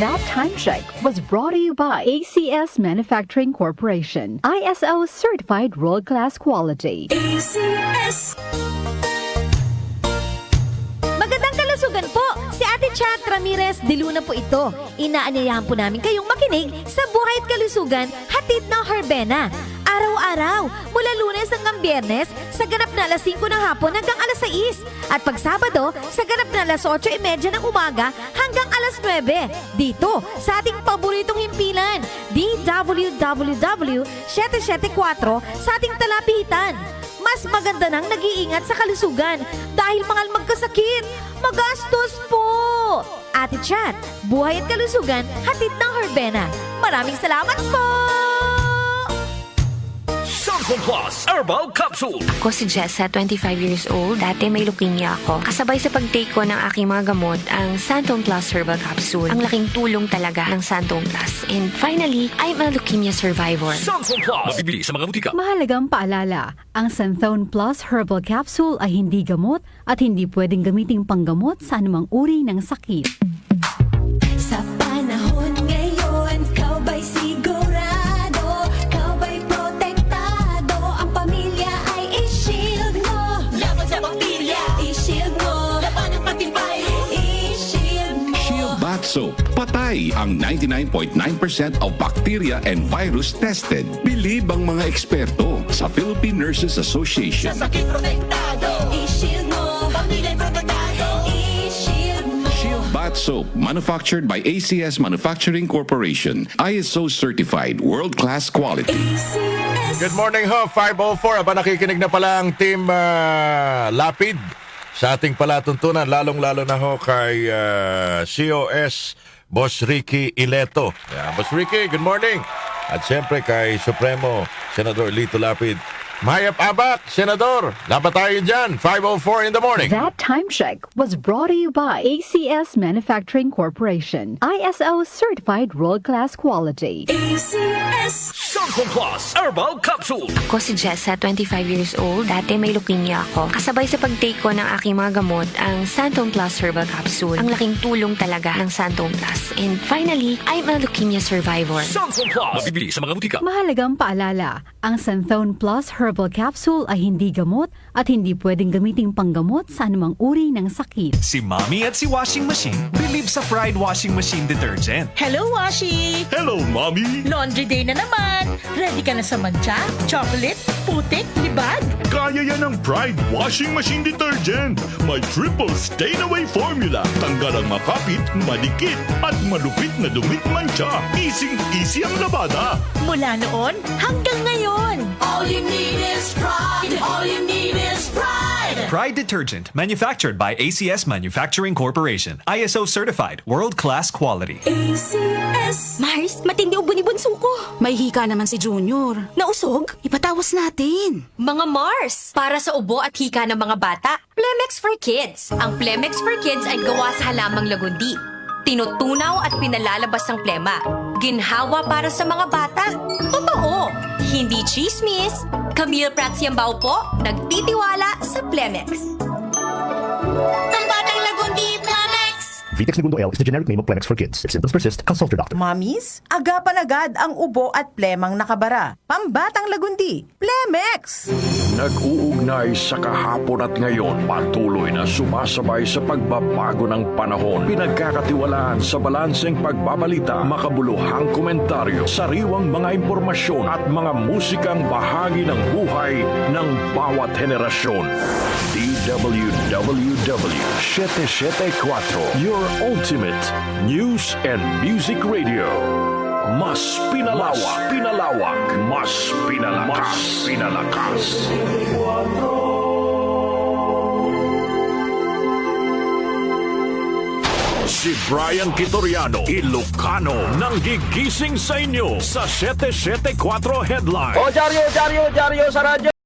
That time check was brought to you by ACS Manufacturing Corporation, ISO certified world-class quality. ACS. Magandang kalusugan po! Si Ate Chat Ramirez de Luna po ito. Inaanyayahan po namin kayong makinig sa Buhay at Kalusugan, hatid ng Herbena. Araw-araw, mula Lunes hanggang Biyernes, sa ganap na alas 5 ng hapon hanggang alas 6. At pag Sabado, sa ganap na alas 8:30 ng umaga hanggang alas 9. Dito, sa ating paboritong himpilan, DWWW 774 sa ating talapitan. Mas maganda nang nag-iingat sa kalusugan dahil mahal magkasakit. Magastos po! Ate Chat, Buhay at Kalusugan, hatid ng Herbena. Maraming salamat po! Samsung Plus Herbal Capsule. Ako si Jessa, 25 years old. Dati may leukemia ako. Kasabay sa pag-take ko ng aking mga gamot, ang Santon Plus Herbal Capsule. Ang laking tulong talaga ng Santon Plus. And finally, I'm a leukemia survivor. Samsung Plus. Mabibili sa mga butika. Mahalagang paalala, ang Santhone Plus Herbal Capsule ay hindi gamot at hindi pwedeng gamiting panggamot sa anumang uri ng sakit. Sa panahon ngayon, kau ba'y sigurado? Kau ba'y protektado? Ang pamilya ay i-shield mo. Laban sa bakterya, i-shield mo. Laban ng pati virus, i-shield mo. Shield Bath Soap. Patay ang 99.9% of bacteria and virus tested. Bilib ang mga eksperto sa Philippine Nurses Association. Sa sakit protektado, i-shield mo. Pamilya protektado, i-shield mo. Shield Bath Soap, manufactured by ACS Manufacturing Corporation. ISO certified, world-class quality. ACS. Good morning ho, 5:04. Aba, nakikinig na pala ang team Lapid sa ating palatuntunan, lalong-lalo na ho kay COS Boss Ricky Ileto. Yeah, Boss Ricky, good morning. At siyempre kay Supremo Senador Lito Lapid. Mayap Abak, Senador, laban tayo dyan, 5:04 in the morning. That time check was brought to you by ACS Manufacturing Corporation, ISO certified world-class quality. ACS. Samsung Plus Herbal Capsule. Ako si Jessa, 25 years old. Dati may leukemia ako. Kasabay sa pag-take ko ng aking mga gamot, ang Santon Plus Herbal Capsule. Ang laking tulong talaga ng Santon Plus. And finally, I'm a leukemia survivor. Samsung Plus. Mabibili sa mga butika. Mahalagang paalala, ang Santhone Plus Herbal Capsule ay hindi gamot at hindi pwedeng gamiting panggamot sa anumang uri ng sakit. Si Mommy at si Washing Machine believe sa Pride Washing Machine Detergent. Hello, Washi! Hello, Mommy! Laundry day na naman! Ready ka na sa mancha, chocolate, putik, libag? Kaya yan ang Pride Washing Machine Detergent. May triple stain-away formula. Tanggal ang makapit, madikit, at malupit na dumit mancha. Easy-easy ang labada. Mula noon hanggang ngayon! All you need is pride. All you need is pride. Pride Detergent, manufactured by ACS Manufacturing Corporation. ISO certified, world-class quality. ACS. Mars, matindi ubo ni bunso ko. May hika naman si Junior. Nausog? Ipatawas natin. Mga Mars, para sa ubo at hika ng mga bata, Plemex for Kids. Ang Plemex for Kids ay gawa sa halamang lagundi. Tinutunaw at pinalalabas ang plema. Ginhawa para sa mga bata. Totoo! Hindi chismis. Camille Prats Yambao po, nagtitiwala sa Plemex. Ang batang lagundi, Plemex! Vitex Segundo L is the generic name of Plemex for kids. If symptoms persist, consult your doctor. Mamis, agapan agad ang ubo at plemang nakabara. Pambatang lagundi, Plemex! Nag-uugnay sa kahapon at ngayon, patuloy na sumasabay sa pagbabago ng panahon. Pinagkakatiwalaan sa balanseng pagbabalita, makabuluhang komentaryo, sariwang mga impormasyon at mga musikang bahagi ng buhay ng bawat henerasyon. DWWW 774, your ultimate news and music radio. Mas pinalawak, mas pinalakas. Si Brian Kitoriano, Ilocano, nang gigising sa inyo sa 774 Headline. Diaryo sa radyo.